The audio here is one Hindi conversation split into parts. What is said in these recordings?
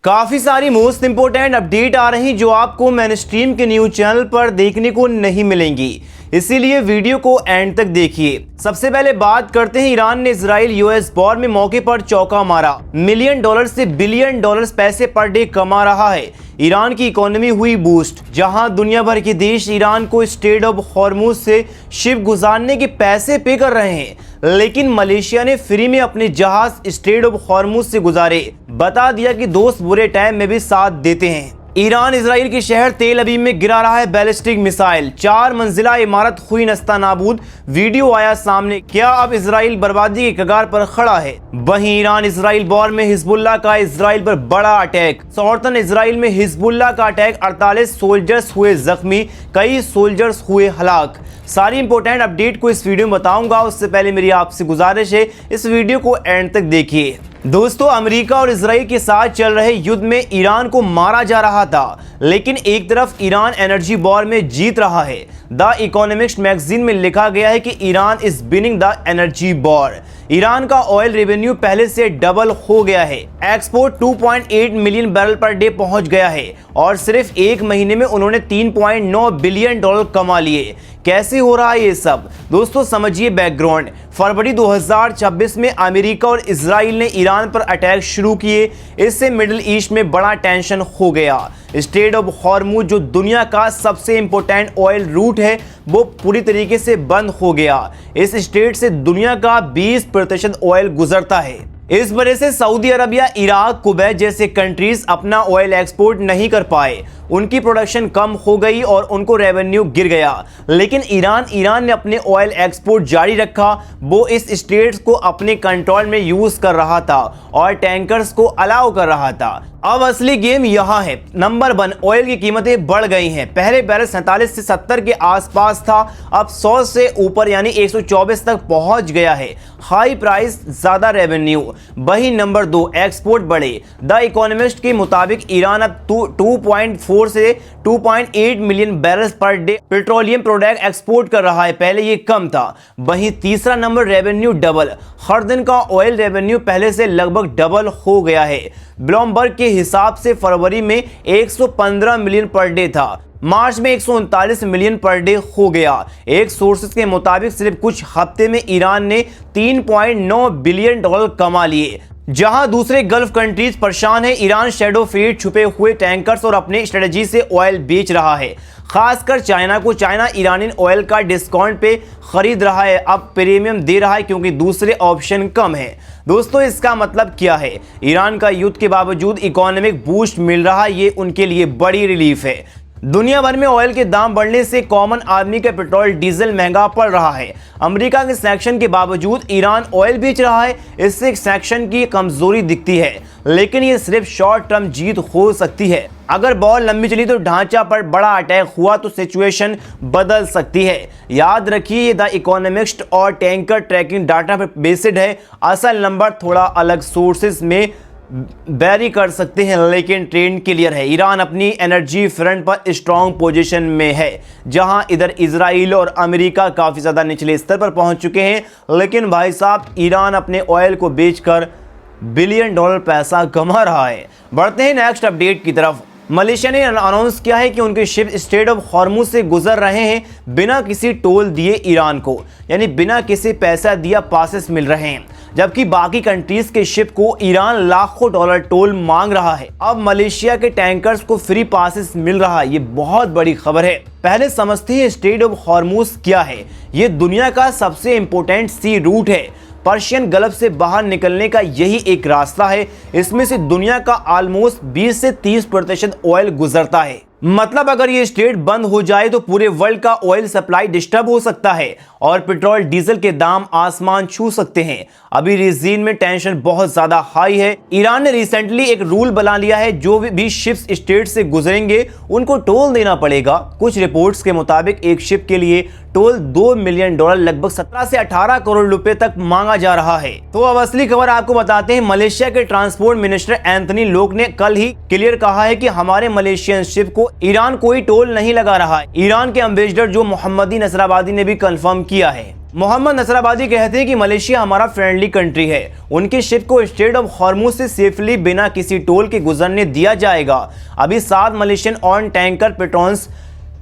काफी सारी मोस्ट इंपोर्टेंट अपडेट आ रही जो आपको मेनस्ट्रीम के न्यूज चैनल पर देखने को नहीं मिलेंगी, इसीलिए वीडियो को एंड तक देखिए। सबसे पहले बात करते हैं, ईरान ने इजराइल यूएस वॉर में मौके पर चौका मारा। मिलियन डॉलर से बिलियन डॉलर्स पैसे पर डे कमा रहा है। ईरान की इकोनॉमी हुई बूस्ट। जहां दुनिया भर के देश ईरान को स्ट्रेट ऑफ हॉर्मुज से शिप गुजारने के पैसे पे कर रहे हैं, लेकिन मलेशिया ने फ्री में अपने जहाज स्ट्रेट ऑफ हॉर्मुज से गुजारे। बता दिया कि दोस्त बुरे टाइम में भी साथ देते हैं। ईरान इजराइल के शहर तेल अवीव में गिरा रहा है बैलिस्टिक मिसाइल। 4 मंजिला इमारत हुई नस्तानाबूद। वीडियो आया सामने। क्या अब इजराइल बर्बादी के कगार पर खड़ा है? वहीं ईरान इजराइल वॉर में हिजबुल्लाह का इजराइल पर बड़ा अटैक। सौरतन इजराइल में हिजबुल्लाह का अटैक। 48 सोल्जर्स हुए जख्मी, कई सोल्जर्स हुए हलाक। सारी इंपॉर्टेंट अपडेट को इस वीडियो में बताऊंगा। उससे पहले मेरी आपसे गुजारिश है, इस वीडियो को एंड तक देखिए। दोस्तों, अमेरिका और इजराइल के साथ चल रहे युद्ध में ईरान को मारा जा रहा था, लेकिन एक तरफ ईरान एनर्जी वॉर में जीत रहा है। द इकोनॉमिस्ट मैगजीन में लिखा गया है कि Iran is winning the energy war. Iran का ऑयल रेवेन्यू पहले से डबल हो गया है। Export 2.8 million barrel per day पहुंच गया है और सिर्फ एक महीने में उन्होंने 3.9 बिलियन डॉलर कमा लिए। कैसे हो रहा है ये सब? दोस्तों समझिए बैकग्राउंड। फरवरी 2026 में अमेरिका और इजराइल ने ईरान पर अटैक शुरू किए। इससे मिडिल ईस्ट में बड़ा टेंशन हो गया। स्ट्रेट ऑफ हॉर्मुज जो दुनिया का सबसे इंपॉर्टेंट ऑयल रूट है, वो पूरी तरीके से बंद हो गया। इस स्ट्रेट से दुनिया का 20% ऑयल गुजरता है। इस वजह से सऊदी अरबिया, इराक, कुवैत जैसे कंट्रीज अपना ऑयल एक्सपोर्ट नहीं कर पाए। उनकी प्रोडक्शन कम हो गई और उनको रेवेन्यू गिर गया। लेकिन ईरान ने अपने ऑयल एक्सपोर्ट जारी रखा। वो इस स्टेट्स को अपने कंट्रोल में यूज कर रहा था और टैंकर्स को अलाउ कर रहा था। अब असली गेम यहाँ है। नंबर 1, ऑयल की कीमतें बढ़ गई हैं। पहले बैरल 47 से 70 के आसपास था, अब 100 से ऊपर यानी 124 तक पहुंच गया है। हाई प्राइस, ज्यादा रेवेन्यू। वही नंबर 2, एक्सपोर्ट बढ़े। द इकोनॉमिस्ट के मुताबिक ईरान अब 2.4 से 2.8 million barrels per day petroleum product export कर रहा है। पहले ये कम था। वहीं तीसरा नंबर, रेवेन्यू डबल। हर दिन का ऑयल रेवेन्यू पहले से लगभग डबल हो गया है। ब्लूमबर्ग के हिसाब से फरवरी में 115 मिलियन पर डे था, मार्च में 139 मिलियन पर डे हो गया। एक सोर्सेज के मुताबिक सिर्फ कुछ हफ्ते में ईरान ने 3.9 बिलियन डॉलर कमा लिए। जहां दूसरे गल्फ कंट्रीज परेशान है, ईरान शैडो फ्लीट, छुपे हुए टैंकर्स और अपने स्ट्रेटजी से ऑयल बेच रहा है, खासकर चाइना को। चाइना ईरानी ऑयल का डिस्काउंट पे खरीद रहा है, अब प्रीमियम दे रहा है क्योंकि दूसरे ऑप्शन कम है। दोस्तों इसका मतलब क्या है? ईरान का युद्ध के बावजूद इकोनॉमिक बूस्ट मिल रहा है, ये उनके लिए बड़ी रिलीफ है। दुनिया भर में ऑयल के दाम बढ़ने से कॉमन आदमी का पेट्रोल डीजल महंगा पड़ रहा है। अमेरिका के सैंक्शन के बावजूद ईरान ऑयल बेच रहा है, इससे सैंक्शन की कमजोरी दिखती है, लेकिन ये सिर्फ शॉर्ट टर्म जीत हो सकती है। अगर बॉल लंबी चली तो ढांचा पर बड़ा अटैक हुआ तो सिचुएशन बदल सकती है। याद रखिए ये द इकोनॉमिस्ट और टैंकर ट्रैकिंग डाटा पर बेस्ड है। असल नंबर थोड़ा अलग सोर्सेज में वेरी कर सकते हैं, लेकिन ट्रेंड क्लियर है। ईरान अपनी एनर्जी फ्रंट पर स्ट्रॉन्ग पोजीशन में है, जहां इधर इजराइल और अमेरिका काफ़ी ज़्यादा निचले स्तर पर पहुंच चुके हैं। लेकिन भाई साहब, ईरान अपने ऑयल को बेचकर बिलियन डॉलर पैसा कमा रहा है। बढ़ते हैं नेक्स्ट अपडेट की तरफ। मलेशिया ने अनाउंस किया है कि उनके शिप स्ट्रेट ऑफ हॉर्मुज से गुजर रहे हैं बिना किसी टोल दिए ईरान को, यानी बिना किसी पैसा दिया पासेस मिल रहे हैं, जबकि बाकी कंट्रीज के शिप को ईरान लाखों डॉलर टोल मांग रहा है। अब मलेशिया के टैंकर्स को फ्री पासेस मिल रहा है, ये बहुत बड़ी खबर है। पहले समझते हैं स्ट्रेट ऑफ हॉर्मुज क्या है। ये दुनिया का सबसे इंपॉर्टेंट सी रूट है। पर्शियन गल्फ से बाहर निकलने का यही एक रास्ता है। इसमें से दुनिया का ऑलमोस्ट 20 से 30% ऑयल गुजरता है। मतलब अगर ये स्ट्रेट बंद हो जाए तो पूरे वर्ल्ड का ऑयल सप्लाई डिस्टर्ब हो सकता है और पेट्रोल डीजल के दाम आसमान छू सकते हैं। अभी रीजन में टेंशन बहुत ज्यादा हाई है। ईरान ने रिसेंटली एक रूल बना लिया है, जो भी शिप्स स्ट्रेट से गुजरेंगे उनको टोल देना पड़ेगा। कुछ रिपोर्ट्स के मुताबिक एक शिप के लिए टोल 2 मिलियन डॉलर, लगभग 17 से 18 करोड़ रुपए तक मांगा जा रहा है। तो अब असली खबर आपको बताते हैं। मलेशिया के ट्रांसपोर्ट मिनिस्टर एंथनी लोक ने कल ही क्लियर कहा है कि हमारे मलेशियन शिप को ईरान कोई टोल नहीं लगा रहा है। ईरान के एम्बेसडर जो मोहम्मदी नसराबादी ने भी कंफर्म किया है। मोहम्मद नसराबादी कहते हैं कि मलेशिया हमारा फ्रेंडली कंट्री है, उनके शिप को स्ट्रेट ऑफ हॉर्मुज से सेफली बिना किसी टोल के गुजरने दिया जाएगा। अभी 7 Malaysian on tanker patrons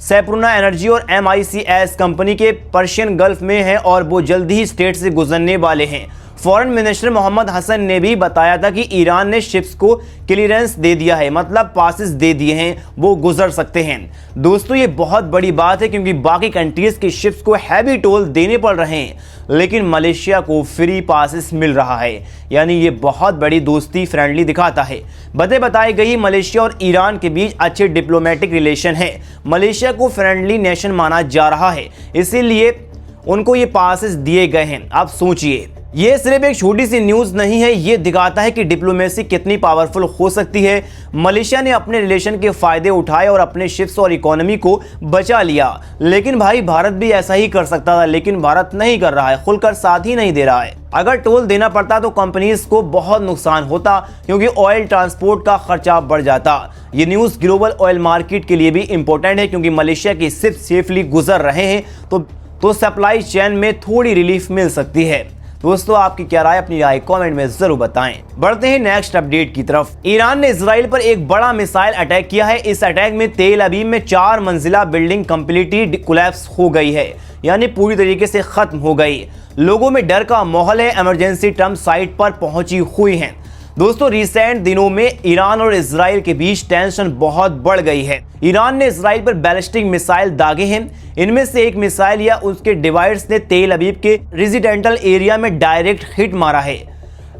सैप्रुना energy और MICS कंपनी के पर्शियन गल्फ में हैं और वो जल्दी ही स्टेट से गुजरने वाले हैं। फॉरेन मिनिस्टर मोहम्मद हसन ने भी बताया था कि ईरान ने शिप्स को क्लियरेंस दे दिया है, मतलब पासेस दे दिए हैं, वो गुजर सकते हैं। दोस्तों ये बहुत बड़ी बात है क्योंकि बाकी कंट्रीज के शिप्स को हैवी टोल देने पड़ रहे हैं, लेकिन मलेशिया को फ्री पासेस मिल रहा है, यानी ये बहुत बड़ी दोस्ती फ्रेंडली दिखाता है। बताई गई मलेशिया और ईरान के बीच अच्छे डिप्लोमेटिक रिलेशन है। मलेशिया को फ्रेंडली नेशन माना जा रहा है, इसीलिए उनको ये पासेस दिए गए हैं। आप सोचिए, ये सिर्फ एक छोटी सी न्यूज़ नहीं है, ये दिखाता है कि डिप्लोमेसी कितनी पावरफुल हो सकती है। मलेशिया ने अपने रिलेशन के फायदे उठाए और अपने शिप्स और इकोनॉमी को बचा लिया। लेकिन भाई भारत भी ऐसा ही कर सकता था, लेकिन भारत नहीं कर रहा है, खुलकर साथ ही नहीं दे रहा है। अगर टोल देना पड़ता तो कंपनीज को बहुत नुकसान होता क्योंकि ऑयल ट्रांसपोर्ट का खर्चा बढ़ जाता। ये न्यूज़ ग्लोबल ऑयल मार्केट के लिए भी इंपॉर्टेंट है क्योंकि मलेशिया के शिप सेफली गुजर रहे हैं तो सप्लाई चेन में थोड़ी रिलीफ मिल सकती है। दोस्तों आपकी क्या राय, अपनी राय कमेंट में जरूर बताएं। बढ़ते हैं नेक्स्ट अपडेट की तरफ। ईरान ने इजराइल पर एक बड़ा मिसाइल अटैक किया है। इस अटैक में तेल अवीव में 4 मंजिला बिल्डिंग कंप्लीटली कोलैप्स हो गई है, यानी पूरी तरीके से खत्म हो गई। लोगों में डर का माहौल है, इमरजेंसी ट्रम्प साइट पर पहुंची हुई है। दोस्तों रिसेंट दिनों में ईरान और इजराइल के बीच टेंशन बहुत बढ़ गई है। ईरान ने इजराइल पर बैलिस्टिक मिसाइल दागे हैं। इनमें से एक मिसाइल या उसके डिवाइस ने तेल अवीव के रेजिडेंटल एरिया में डायरेक्ट हिट मारा है।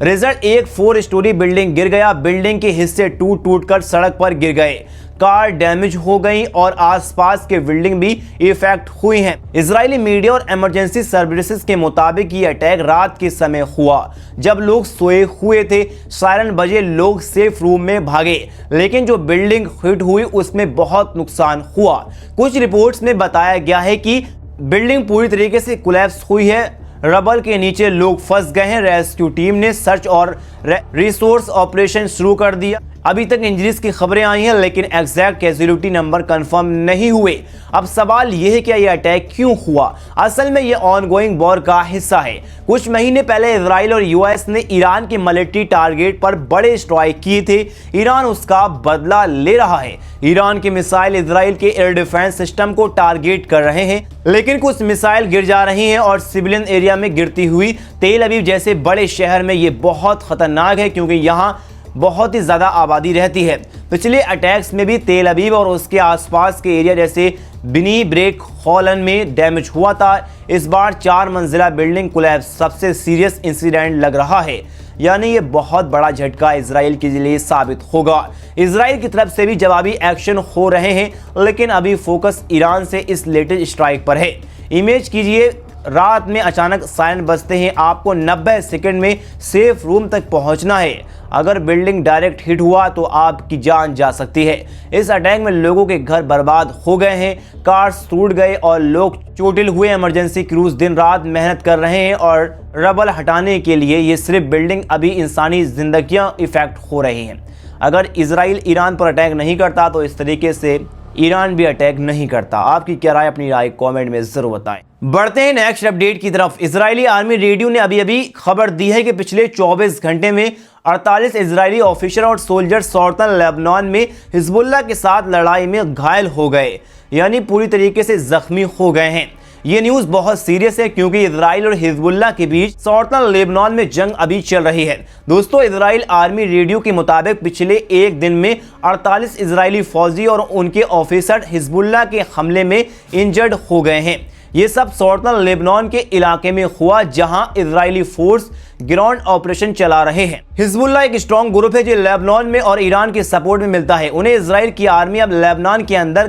रिजल्ट एक 4 स्टोरी बिल्डिंग गिर गया। बिल्डिंग के हिस्से टूट कर सड़क पर गिर गए, कार डैमेज हो गई और आसपास के बिल्डिंग भी इफेक्ट हुई हैं। इजरायली मीडिया और इमरजेंसी सर्विसेज के मुताबिक ये अटैक रात के समय हुआ जब लोग सोए हुए थे। सायरन बजे, लोग सेफ रूम में भागे, लेकिन जो बिल्डिंग हिट हुई उसमें बहुत नुकसान हुआ। कुछ रिपोर्ट्स में बताया गया है कि बिल्डिंग पूरी तरीके से कोलैप्स हुई है, रबल के नीचे लोग फंस गए हैं। रेस्क्यू टीम ने सर्च और रिसोर्स ऑपरेशन शुरू कर दिया। अभी तक इंजरीज की खबरें आई हैं, लेकिन एग्जैक्ट कैजुअलिटी नंबर कंफर्म नहीं हुए। अब सवाल यह है कि यह अटैक क्यों हुआ? असल में यह ऑनगोइंग वॉर का हिस्सा है। कुछ महीने पहले इजराइल और यूएस ने ईरान के मिलिट्री टारगेट पर बड़े स्ट्राइक किए थे। ईरान उसका बदला ले रहा है। ईरान के मिसाइल इजराइल के एयर डिफेंस सिस्टम को टारगेट कर रहे हैं, लेकिन कुछ मिसाइल गिर जा रही हैं और सिविलियन एरिया में गिरती हुई तेल अवीव जैसे बड़े शहर में ये बहुत खतरनाक है क्योंकि यहाँ बहुत ही ज़्यादा आबादी रहती है। पिछले अटैक्स में भी तेल अवीव और उसके आसपास के एरिया जैसे बिनी ब्रेक हॉलन में डैमेज हुआ था। इस बार 4 मंजिला बिल्डिंग कोलैप्स सबसे सीरियस इंसिडेंट लग रहा है, यानी ये बहुत बड़ा झटका इजराइल के लिए साबित होगा। इजराइल की तरफ से भी जवाबी एक्शन हो रहे हैं, लेकिन अभी फोकस ईरान से इस लेटेस्ट स्ट्राइक पर है। इमेज कीजिए, रात में अचानक सायरन बजते हैं, आपको 90 सेकंड में सेफ रूम तक पहुंचना है। अगर बिल्डिंग डायरेक्ट हिट हुआ तो आपकी जान जा सकती है। इस अटैक में लोगों के घर बर्बाद हो गए हैं, कार्स टूट गए और लोग चोटिल हुए। इमरजेंसी क्रूज दिन रात मेहनत कर रहे हैं और रबल हटाने के लिए। ये सिर्फ बिल्डिंग, अभी इंसानी जिंदगियां इफेक्ट हो रही हैं। अगर इजराइल ईरान पर अटैक नहीं करता तो इस तरीके से ईरान भी अटैक नहीं करता। आपकी क्या राय, अपनी राय कमेंट में जरूर बताएं। बढ़ते हैं नेक्स्ट अपडेट की तरफ। इजरायली आर्मी रेडियो ने अभी खबर दी है कि पिछले 24 घंटे में 48 इजरायली ऑफिसर और सोल्जर सॉर्टन लेबनान में हिजबुल्लाह के साथ लड़ाई में घायल हो गए, यानी पूरी तरीके से जख्मी हो गए हैं। ये न्यूज़ बहुत सीरियस है क्योंकि इजराइल और हिजबुल्लाह के बीच सॉर्टन लेबनान में जंग अभी चल रही है। दोस्तों इजराइल आर्मी रेडियो के मुताबिक पिछले एक दिन में 48 इजरायली फौजी और उनके ऑफिसर हिजबुल्लाह के हमले में इंजर्ड हो गए हैं। ये सब सॉर्टन लेबनान के इलाके में हुआ जहां इजरायली फोर्स ग्राउंड ऑपरेशन चला रहे हैं। हिजबुल्लाह एक स्ट्रॉन्ग ग्रुप है जो लेबनान में और ईरान के सपोर्ट में मिलता है। उन्हें इजराइल की आर्मी अब लेबनान के अंदर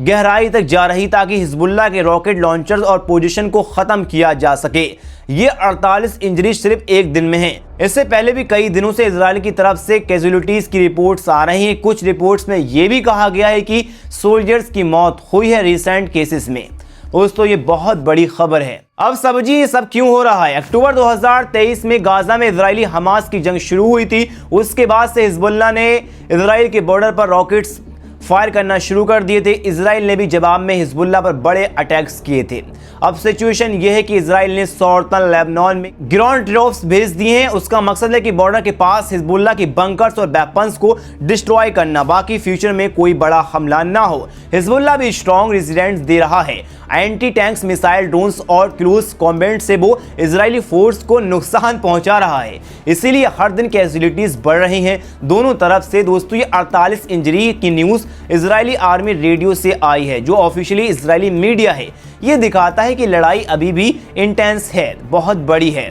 गहराई तक जा रही ताकि हिजबुल्लाह के रॉकेट लॉन्चर्स और पोजीशन को खत्म किया जा सके। ये 48 इंजरी सिर्फ एक दिन में है। इससे पहले भी कई दिनों से इजराइल की तरफ से कैजुअलिटीज की रिपोर्ट्स आ रही हैं। कुछ रिपोर्ट्स में यह भी कहा गया है कि सोल्जर्स की मौत हुई है रिसेंट केसेस में। दोस्तों ये बहुत बड़ी खबर है। अब समझिए ये सब क्यों हो रहा है। अक्टूबर 2023 में गाजा में इजरायली हमास की जंग शुरू हुई थी। उसके बाद से हिजबुल्लाह ने इजराइल के बॉर्डर पर रॉकेट्स फायर करना शुरू कर दिए थे। इजराइल ने भी जवाब में हिजबुल्लाह पर बड़े अटैक्स किए थे। अब सिचुएशन यह है कि इजराइल ने सौरतन लेबनान में ग्राउंड ट्रूप्स भेज दिए हैं। उसका मकसद है कि बॉर्डर के पास हिजबुल्लाह की बंकर्स और वेपन्स को डिस्ट्रॉय करना, बाकी फ्यूचर में कोई बड़ा हमला ना हो। हिजबुल्लाह भी स्ट्रॉन्ग रेजिडेंस दे रहा है। एंटी टैंक्स मिसाइल, ड्रोन्स और क्लोज कॉम्बैट से वो इजरायली फोर्स को नुकसान पहुंचा रहा है, इसीलिए हर दिन कैजुअलिटीज बढ़ रही हैं दोनों तरफ से। दोस्तों, ये 48 इंजरी की न्यूज़ इजरायली आर्मी रेडियो से आई है, जो ऑफिशियली इजरायली मीडिया है। ये दिखाता है कि लड़ाई अभी भी इंटेंस है, बहुत बड़ी है।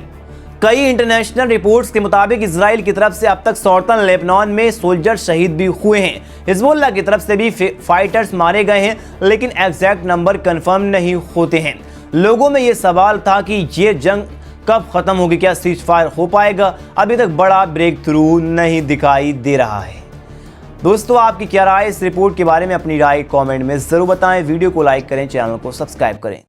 कई इंटरनेशनल रिपोर्ट्स के मुताबिक इजराइल की तरफ से अब तक सौरतन लेबनान में सोल्जर शहीद भी हुए हैं। हिजबुल्लाह की तरफ से भी फाइटर्स मारे गए हैं, लेकिन एग्जैक्ट नंबर कंफर्म नहीं होते हैं। लोगों में ये सवाल था कि ये जंग कब खत्म होगी, क्या सीज फायर हो पाएगा? अभी तक बड़ा ब्रेक थ्रू नहीं दिखाई दे रहा है। दोस्तों, आपकी क्या राय इस रिपोर्ट के बारे में? अपनी राय कमेंट में जरूर बताएं। वीडियो को लाइक करें, चैनल को सब्सक्राइब करें।